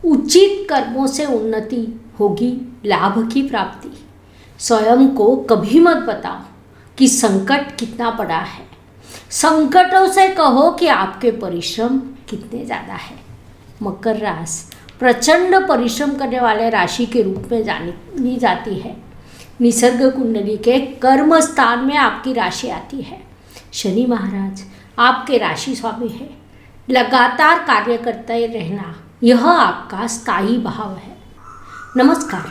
उचित कर्मों से उन्नति होगी, लाभ की प्राप्ति। स्वयं को कभी मत बताओ कि संकट कितना बड़ा है। संकटों से कहो कि आपके परिश्रम कितने ज़्यादा है। मकर राशि प्रचंड परिश्रम करने वाले राशि के रूप में जानी जाती है। निसर्ग कुंडली के कर्म स्थान में आपकी राशि आती है। शनि महाराज आपके राशि स्वामी है। लगातार कार्य करते रहना यह आपका स्थायी भाव है। नमस्कार,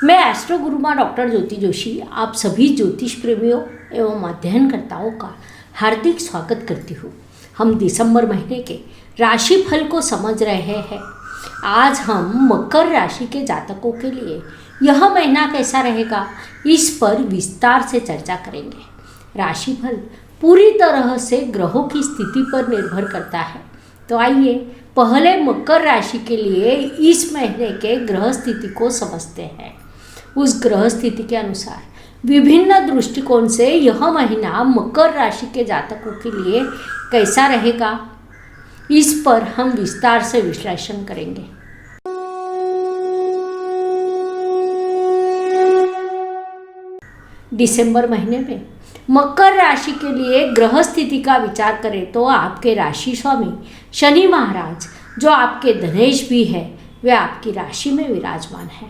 मैं एस्ट्रो गुरुमा डॉक्टर ज्योति जोशी आप सभी ज्योतिष प्रेमियों एवं अध्ययनकर्ताओं का हार्दिक स्वागत करती हूँ। हम दिसंबर महीने के राशि फल को समझ रहे हैं। आज हम मकर राशि के जातकों के लिए यह महीना कैसा रहेगा, इस पर विस्तार से चर्चा करेंगे। राशिफल पूरी तरह से ग्रहों की स्थिति पर निर्भर करता है। तो आइए पहले मकर राशि के लिए इस महीने के ग्रह स्थिति को समझते हैं। उस ग्रह स्थिति के अनुसार विभिन्न दृष्टिकोण से यह महीना मकर राशि के जातकों के लिए कैसा रहेगा, इस पर हम विस्तार से विश्लेषण करेंगे। दिसंबर महीने में मकर राशि के लिए ग्रह स्थिति का विचार करें तो आपके राशि स्वामी शनि महाराज, जो आपके धनेश भी है, वे आपकी राशि में विराजमान है।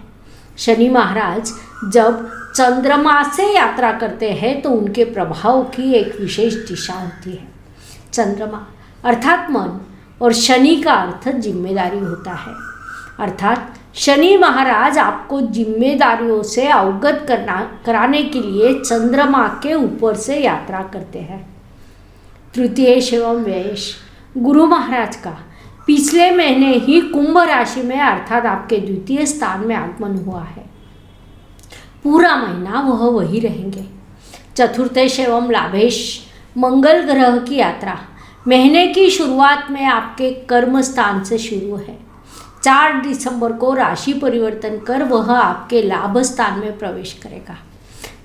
शनि महाराज जब चंद्रमा से यात्रा करते हैं तो उनके प्रभाव की एक विशेष दिशा होती है। चंद्रमा अर्थात मन और शनि का अर्थ जिम्मेदारी होता है। अर्थात शनि महाराज आपको जिम्मेदारियों से अवगत कराने के लिए चंद्रमा के ऊपर से यात्रा करते हैं। तृतीय एवं व्ययेश गुरु महाराज का पिछले महीने ही कुंभ राशि में अर्थात आपके द्वितीय स्थान में आगमन हुआ है। पूरा महीना वह वही रहेंगे। चतुर्थेश एवं लाभेश मंगल ग्रह की यात्रा महीने की शुरुआत में आपके कर्म स्थान से शुरू है। 4 दिसंबर को राशि परिवर्तन कर वह आपके लाभ स्थान में प्रवेश करेगा।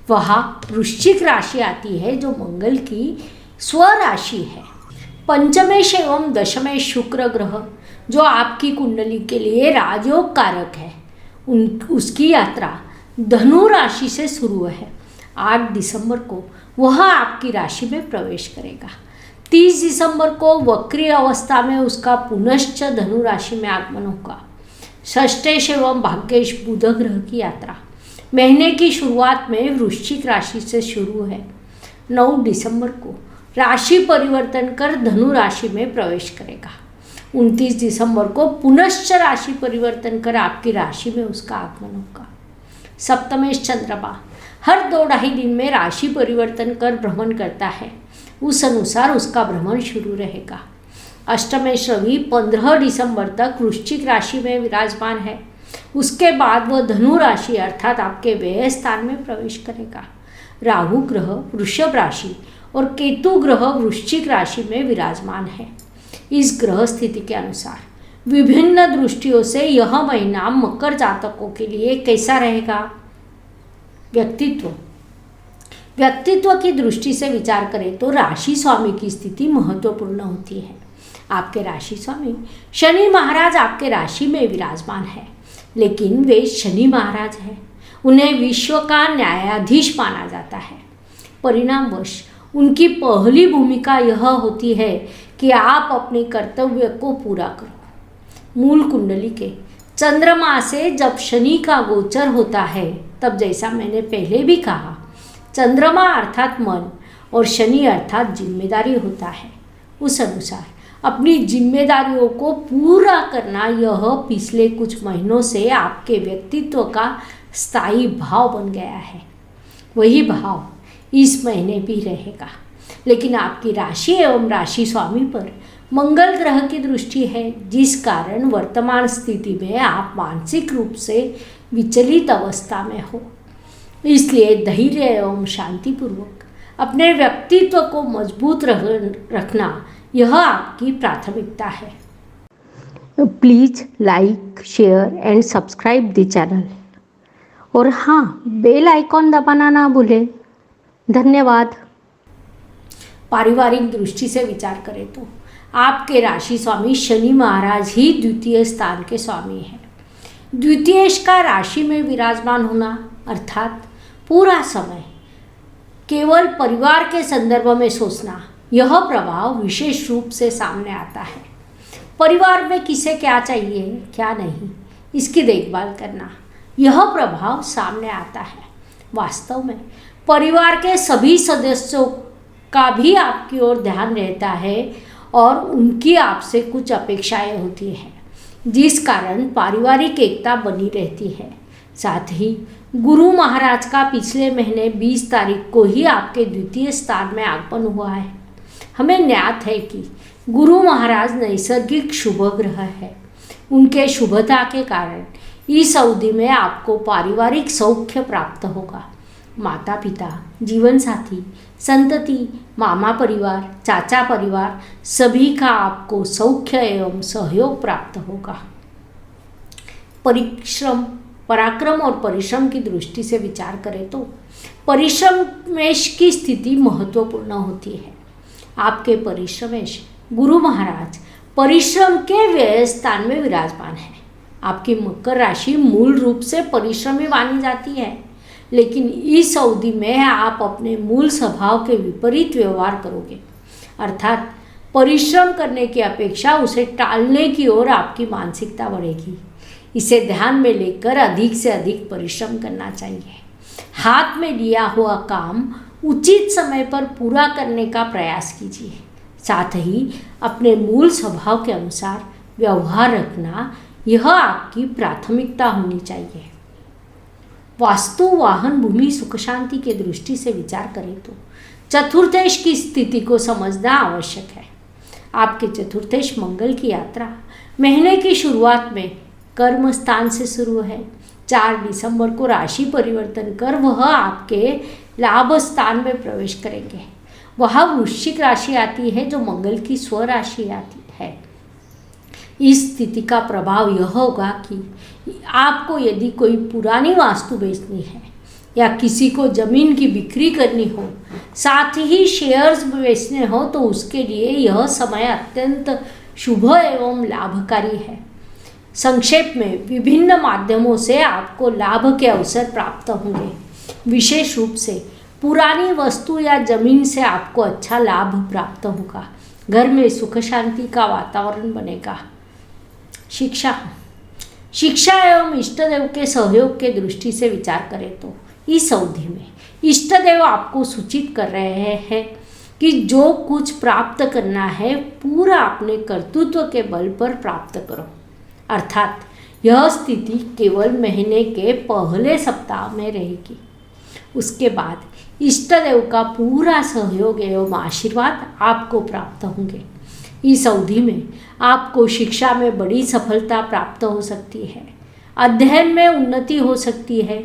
वहाँ वृश्चिक राशि आती है जो मंगल की स्वराशि है। पंचमेश एवं दशमेश शुक्र ग्रह जो आपकी कुंडली के लिए राजयोग कारक है, उसकी यात्रा धनु राशि से शुरू है। 8 दिसंबर को वह आपकी राशि में प्रवेश करेगा। 30 दिसंबर को वक्री अवस्था में उसका पुनश्च धनु राशि में आगमन होगा। षष्ठेश एवं भाग्येश बुध ग्रह की यात्रा महीने की शुरुआत में वृश्चिक राशि से शुरू है। 9 दिसंबर को राशि परिवर्तन कर धनु राशि में प्रवेश करेगा। 29 दिसंबर को पुनश्च राशि परिवर्तन कर आपकी राशि में उसका आगमन होगा। सप्तमेश चंद्रमा हर 2-2.5 दिन में राशि परिवर्तन कर भ्रमण करता है, उस अनुसार उसका भ्रमण शुरू रहेगा। अष्टमेश रवि 15 दिसंबर तक वृश्चिक राशि में विराजमान है। उसके बाद वह धनु राशि अर्थात आपके व्यय स्थान में प्रवेश करेगा। राहु ग्रह वृषभ राशि और केतु ग्रह वृश्चिक राशि में विराजमान है। इस ग्रह स्थिति के अनुसार विभिन्न दृष्टियों से यह महीना मकर जातकों के लिए कैसा रहेगा। व्यक्तित्व की दृष्टि से विचार करें तो राशि स्वामी की स्थिति महत्वपूर्ण होती है। आपके राशि स्वामी शनि महाराज आपके राशि में विराजमान है, लेकिन वे शनि महाराज हैं। उन्हें विश्व का न्यायाधीश माना जाता है। परिणामवश उनकी पहली भूमिका यह होती है कि आप अपने कर्तव्य को पूरा करो। मूल कुंडली के चंद्रमा से जब शनि का गोचर होता है, तब जैसा मैंने पहले भी कहा, चंद्रमा अर्थात मन और शनि अर्थात जिम्मेदारी होता है। उस अनुसार अपनी जिम्मेदारियों को पूरा करना यह पिछले कुछ महीनों से आपके व्यक्तित्व का स्थायी भाव बन गया है। वही भाव इस महीने भी रहेगा, लेकिन आपकी राशि एवं राशि स्वामी पर मंगल ग्रह की दृष्टि है, जिस कारण वर्तमान स्थिति में आप मानसिक रूप से विचलित अवस्था में हो। इसलिए धैर्य एवं शांतिपूर्वक अपने व्यक्तित्व को मजबूत रखना यह आपकी प्राथमिकता है। Please like, share and subscribe the channel और हाँ, बेल आइकॉन दबाना ना भूलें। धन्यवाद। पारिवारिक दृष्टि से विचार करें तो आपके राशि स्वामी शनि महाराज ही द्वितीय स्थान के स्वामी हैं। द्वितीयेश का राशि में विराजमान होना अर्थात पूरा समय केवल परिवार के संदर्भ में सोचना, यह प्रभाव विशेष रूप से सामने आता है। परिवार में किसे क्या चाहिए क्या नहीं, इसकी देखभाल करना, यह प्रभाव सामने आता है। वास्तव में परिवार के सभी सदस्यों का भी आपकी ओर ध्यान रहता है और उनकी आपसे कुछ अपेक्षाएं होती हैं, जिस कारण पारिवारिक एकता बनी रहती है। साथ ही गुरु महाराज का पिछले महीने 20 तारीख को ही आपके द्वितीय स्थान में आगमन हुआ है। हमें ज्ञात है कि गुरु महाराज नैसर्गिक शुभ ग्रह है। उनके शुभता के कारण इस अवधि में आपको पारिवारिक सौख्य प्राप्त होगा। माता पिता, जीवन साथी, संतति, मामा परिवार, चाचा परिवार सभी का आपको सौख्य एवं सहयोग प्राप्त होगा। पराक्रम और परिश्रम की दृष्टि से विचार करें तो परिश्रमेश की स्थिति महत्वपूर्ण होती है। आपके परिश्रमेश गुरु महाराज परिश्रम के व्यय स्थान में विराजमान है। आपकी मकर राशि मूल रूप से परिश्रमी मानी जाती है, लेकिन इस अवधि में आप अपने मूल स्वभाव के विपरीत व्यवहार करोगे, अर्थात परिश्रम करने की अपेक्षा उसे टालने की ओर आपकी मानसिकता बढ़ेगी। इसे ध्यान में लेकर अधिक से अधिक परिश्रम करना चाहिए। हाथ में लिया हुआ काम उचित समय पर पूरा करने का प्रयास कीजिए। साथ ही अपने मूल स्वभाव के अनुसार व्यवहार रखना, यह आपकी प्राथमिकता होनी चाहिए। वास्तु, वाहन, भूमि, सुख शांति के दृष्टि से विचार करें तो चतुर्थेश की स्थिति को समझना आवश्यक है। आपके चतुर्थेश मंगल की यात्रा महीने की शुरुआत में कर्म स्थान से शुरू है। 4 दिसंबर को राशि परिवर्तन कर वह आपके लाभ स्थान में प्रवेश करेंगे। वह वृश्चिक राशि आती है जो मंगल की स्वराशि आती है। इस स्थिति का प्रभाव यह होगा कि आपको यदि कोई पुरानी वास्तु बेचनी है या किसी को जमीन की बिक्री करनी हो, साथ ही शेयर्स बेचने हो, तो उसके लिए यह समय अत्यंत शुभ एवं लाभकारी है। संक्षेप में विभिन्न माध्यमों से आपको लाभ के अवसर प्राप्त होंगे। विशेष रूप से पुरानी वस्तु या जमीन से आपको अच्छा लाभ प्राप्त होगा। घर में सुख शांति का वातावरण बनेगा। शिक्षा एवं इष्टदेव के सहयोग के दृष्टि से विचार करें तो इस अवधि में इष्टदेव आपको सूचित कर रहे हैं कि जो कुछ प्राप्त करना है पूरा अपने कर्तृत्व के बल पर प्राप्त करो, अर्थात यह स्थिति केवल महीने के पहले सप्ताह में रहेगी। उसके बाद इष्टदेव का पूरा सहयोग एवं आशीर्वाद आपको प्राप्त होंगे। इस अवधि में आपको शिक्षा में बड़ी सफलता प्राप्त हो सकती है। अध्ययन में उन्नति हो सकती है।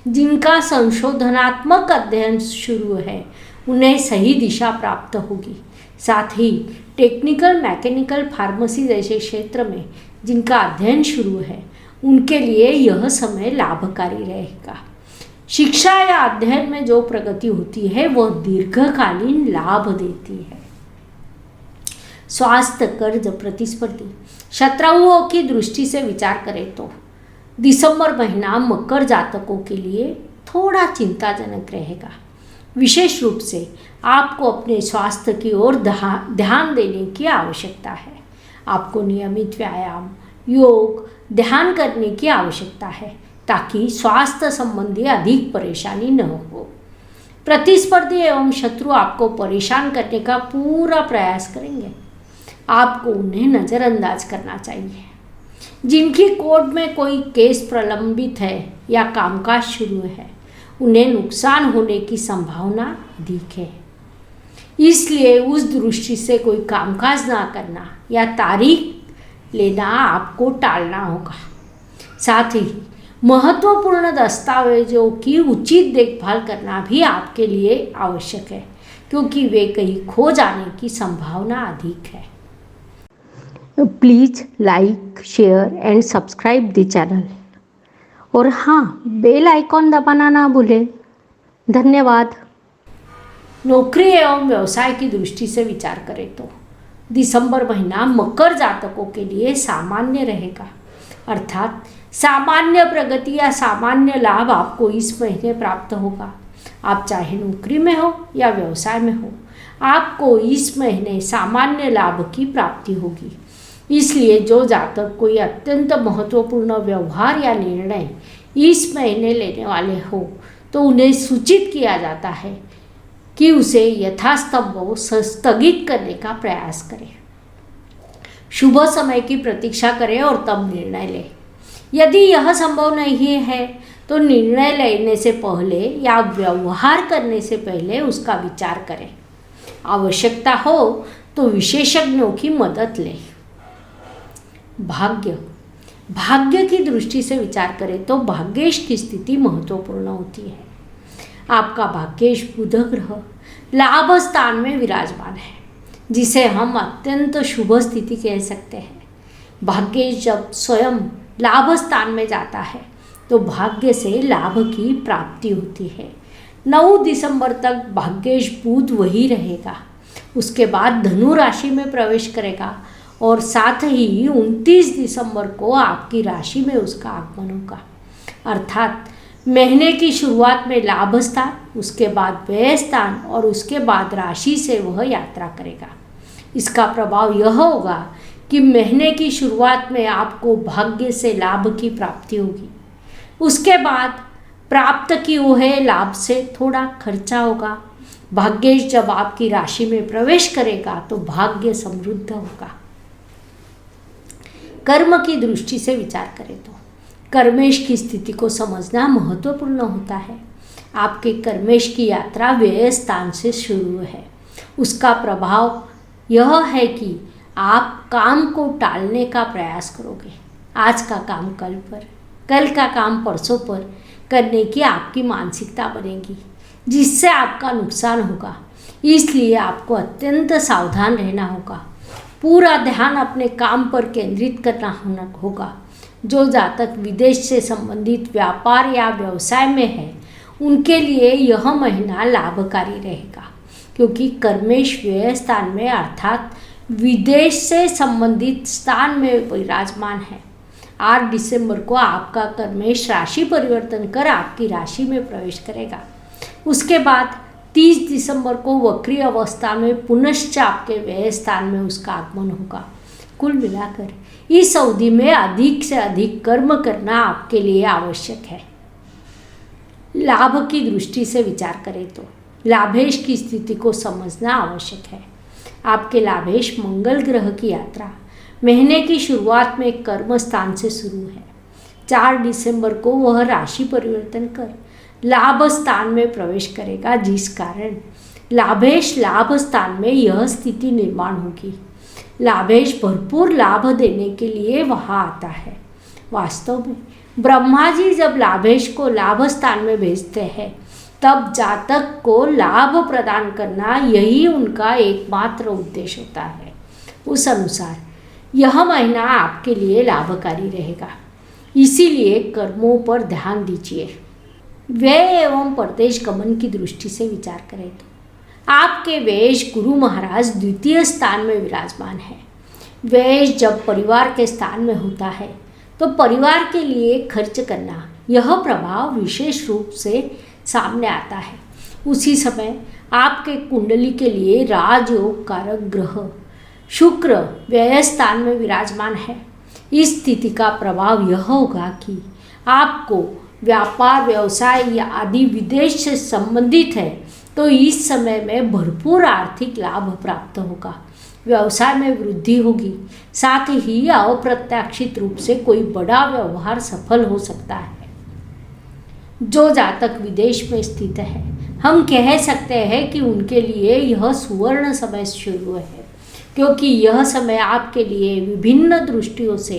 जिनका संशोधनात्मक अध्ययन शुरू है उन्हें सही दिशा प्राप्त होगी। साथ ही टेक्निकल, मैकेनिकल, फार्मेसी जैसे क्षेत्र में जिनका अध्ययन शुरू है उनके लिए यह समय लाभकारी रहेगा। शिक्षा या अध्ययन में जो प्रगति होती है वह दीर्घकालीन लाभ देती है। स्वास्थ्य, कर्ज, प्रतिस्पर्धी शत्रुओं की दृष्टि से विचार करें तो दिसंबर महीना मकर जातकों के लिए थोड़ा चिंताजनक रहेगा। विशेष रूप से आपको अपने स्वास्थ्य की ओर ध्यान देने की आवश्यकता है। आपको नियमित व्यायाम, योग, ध्यान करने की आवश्यकता है ताकि स्वास्थ्य संबंधी अधिक परेशानी न हो। प्रतिस्पर्धी एवं शत्रु आपको परेशान करने का पूरा प्रयास करेंगे। आपको उन्हें नज़रअंदाज करना चाहिए। जिनकी कोर्ट में कोई केस प्रलंबित है या कामकाज शुरू है उन्हें नुकसान होने की संभावना अधिक है। इसलिए उस दृष्टि से कोई कामकाज ना करना या तारीख लेना आपको टालना होगा। साथ ही महत्वपूर्ण दस्तावेजों की उचित देखभाल करना भी आपके लिए आवश्यक है, क्योंकि वे कहीं खो जाने की संभावना अधिक है। Please like, share and subscribe the channel और हाँ, बेल आइकॉन दबाना ना भूलें। धन्यवाद। नौकरी एवं व्यवसाय की दृष्टि से विचार करें तो दिसंबर महीना मकर जातकों के लिए सामान्य रहेगा, अर्थात सामान्य प्रगति या सामान्य लाभ आपको इस महीने प्राप्त होगा। आप चाहे नौकरी में हो या व्यवसाय में हो, आपको इस महीने सामान्य लाभ की प्राप्ति होगी। इसलिए जो जातक कोई अत्यंत महत्वपूर्ण व्यवहार या निर्णय इस महीने लेने वाले हो तो उन्हें सूचित किया जाता है कि उसे यथासंभव स्थगित करने का प्रयास करें, शुभ समय की प्रतीक्षा करें और तब निर्णय लें। यदि यह संभव नहीं है तो निर्णय लेने से पहले या व्यवहार करने से पहले उसका विचार करें। आवश्यकता हो तो विशेषज्ञों की मदद लें। भाग्य की दृष्टि से विचार करें तो भाग्येश की स्थिति महत्वपूर्ण होती है। आपका भाग्येश बुध ग्रह लाभ स्थान में विराजमान है, जिसे हम अत्यंत शुभ स्थिति कह सकते हैं। भाग्येश जब स्वयं लाभ स्थान में जाता है तो भाग्य से लाभ की प्राप्ति होती है। 9 दिसंबर तक भाग्येश बुध वही रहेगा, उसके बाद धनु राशि में प्रवेश करेगा और साथ ही 29 दिसंबर को आपकी राशि में उसका आगमन होगा। अर्थात महीने की शुरुआत में लाभ स्थान, उसके बाद व्यय स्थान और उसके बाद राशि से वह यात्रा करेगा। इसका प्रभाव यह होगा कि महीने की शुरुआत में आपको भाग्य से लाभ की प्राप्ति होगी। उसके बाद प्राप्त किए हुए लाभ से थोड़ा खर्चा होगा। भाग्येश जब आपकी राशि में प्रवेश करेगा तो भाग्य समृद्ध होगा। कर्म की दृष्टि से विचार करें तो कर्मेश की स्थिति को समझना महत्वपूर्ण होता है। आपके कर्मेश की यात्रा व्यय स्थान से शुरू है। उसका प्रभाव यह है कि आप काम को टालने का प्रयास करोगे। आज का काम कल पर, कल का काम परसों पर करने की आपकी मानसिकता बनेगी, जिससे आपका नुकसान होगा। इसलिए आपको अत्यंत सावधान रहना होगा। पूरा ध्यान अपने काम पर केंद्रित करना होगा। जो जातक विदेश से संबंधित व्यापार या व्यवसाय में है, उनके लिए यह महीना लाभकारी रहेगा, क्योंकि कर्मेश व्यय स्थान में अर्थात विदेश से संबंधित स्थान में विराजमान है। 8 दिसंबर को आपका कर्मेश राशि परिवर्तन कर आपकी राशि में प्रवेश करेगा। उसके बाद 30 दिसंबर को वक्री अवस्था में पुनश्च आपके व्यय स्थान में उसका आगमन होगा। कुल मिलाकर इस अवधि में अधिक से अधिक कर्म करना आपके लिए आवश्यक है। लाभ की दृष्टि से विचार करें तो लाभेश की स्थिति को समझना आवश्यक है। आपके लाभेश मंगल ग्रह की यात्रा महीने की शुरुआत में कर्म स्थान से शुरू है। 4 दिसंबर को वह राशि परिवर्तन कर लाभ स्थान में प्रवेश करेगा, जिस कारण लाभेश लाभ स्थान में यह स्थिति निर्माण होगी। लाभेश भरपूर लाभ देने के लिए वहाँ आता है। वास्तव में ब्रह्मा जी जब लाभेश को लाभ स्थान में भेजते हैं, तब जातक को लाभ प्रदान करना यही उनका एकमात्र उद्देश्य होता है। उस अनुसार यह महीना आपके लिए लाभकारी रहेगा। इसीलिए कर्मों पर ध्यान दीजिए। व्यय एवं परदेश गमन की दृष्टि से विचार करें तो आपके व्यय गुरु महाराज द्वितीय स्थान में विराजमान है। व्यय जब परिवार के स्थान में होता है तो परिवार के लिए खर्च करना, यह प्रभाव विशेष रूप से सामने आता है। उसी समय आपके कुंडली के लिए राजयोग कारक ग्रह शुक्र व्यय स्थान में विराजमान है। इस स्थिति का प्रभाव यह होगा कि आपको व्यापार व्यवसाय या आदि विदेश से संबंधित है तो इस समय में भरपूर आर्थिक लाभ प्राप्त होगा। व्यवसाय में वृद्धि होगी, साथ ही अप्रत्याशित रूप से कोई बड़ा व्यवहार सफल हो सकता है। जो जातक विदेश में स्थित है, हम कह सकते हैं कि उनके लिए यह सुवर्ण समय शुरू है, क्योंकि यह समय आपके लिए विभिन्न दृष्टियों से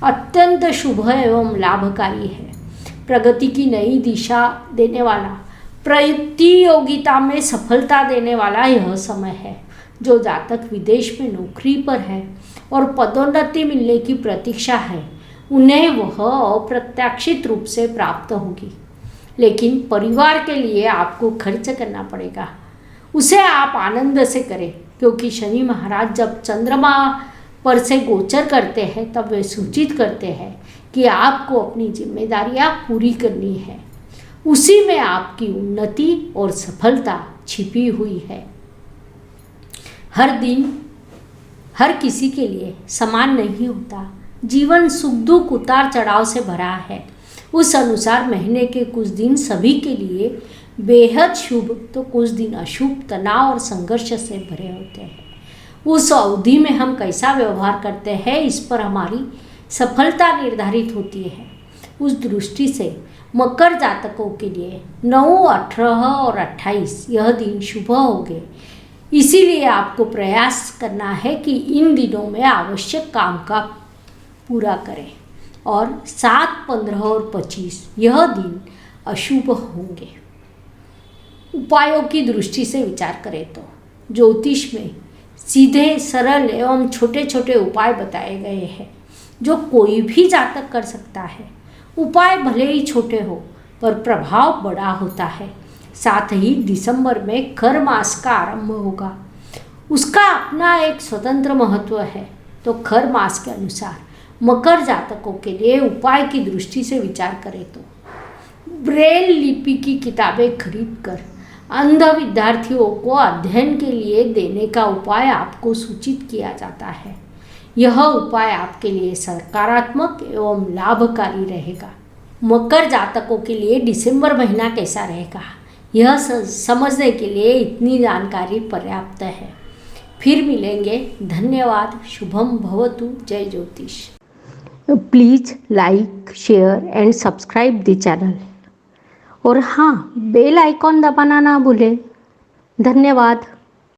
अत्यंत शुभ एवं लाभकारी है। प्रगति की नई दिशा देने वाला, प्रतियोगिता में सफलता देने वाला यह समय है। जो जातक विदेश में नौकरी पर है और पदोन्नति मिलने की प्रतीक्षा है, उन्हें वह अप्रत्याशित रूप से प्राप्त होगी। लेकिन परिवार के लिए आपको खर्च करना पड़ेगा, उसे आप आनंद से करें। क्योंकि शनि महाराज जब चंद्रमा पर से गोचर करते हैं तब वे सूचित करते हैं कि आपको अपनी जिम्मेदारियां पूरी करनी है। उसी में आपकी उन्नति और सफलता छिपी हुई है। हर दिन हर किसी के लिए समान नहीं होता। जीवन सुख दुख उतार चढ़ाव से भरा है। उस अनुसार महीने के कुछ दिन सभी के लिए बेहद शुभ तो कुछ दिन अशुभ, तनाव और संघर्ष से भरे होते हैं। उस अवधि में हम कैसा व्यवहार करते हैं इस पर हमारी सफलता निर्धारित होती है। उस दृष्टि से मकर जातकों के लिए 9, 18 और 28 यह दिन शुभ होंगे। इसीलिए आपको प्रयास करना है कि इन दिनों में आवश्यक काम का पूरा करें और 7, 15 और 25 यह दिन अशुभ होंगे। उपायों की दृष्टि से विचार करें तो ज्योतिष में सीधे, सरल एवं छोटे छोटे उपाय बताए गए हैं जो कोई भी जातक कर सकता है। उपाय भले ही छोटे हो पर प्रभाव बड़ा होता है। साथ ही दिसंबर में खर मास का आरंभ होगा। उसका अपना एक स्वतंत्र महत्व है। तो खर मास के अनुसार मकर जातकों के लिए उपाय की दृष्टि से विचार करें तो ब्रेल लिपि की किताबें खरीदकर अंध विद्यार्थियों को अध्ययन के लिए देने का उपाय आपको सूचित किया जाता है। यह उपाय आपके लिए सकारात्मक एवं लाभकारी रहेगा। मकर जातकों के लिए दिसंबर महीना कैसा रहेगा यह समझने के लिए इतनी जानकारी पर्याप्त है। फिर मिलेंगे। धन्यवाद। शुभम भवतु। जय ज्योतिष। Please like, share and subscribe the channel और हाँ, बेल आइकॉन दबाना ना भूलें। धन्यवाद।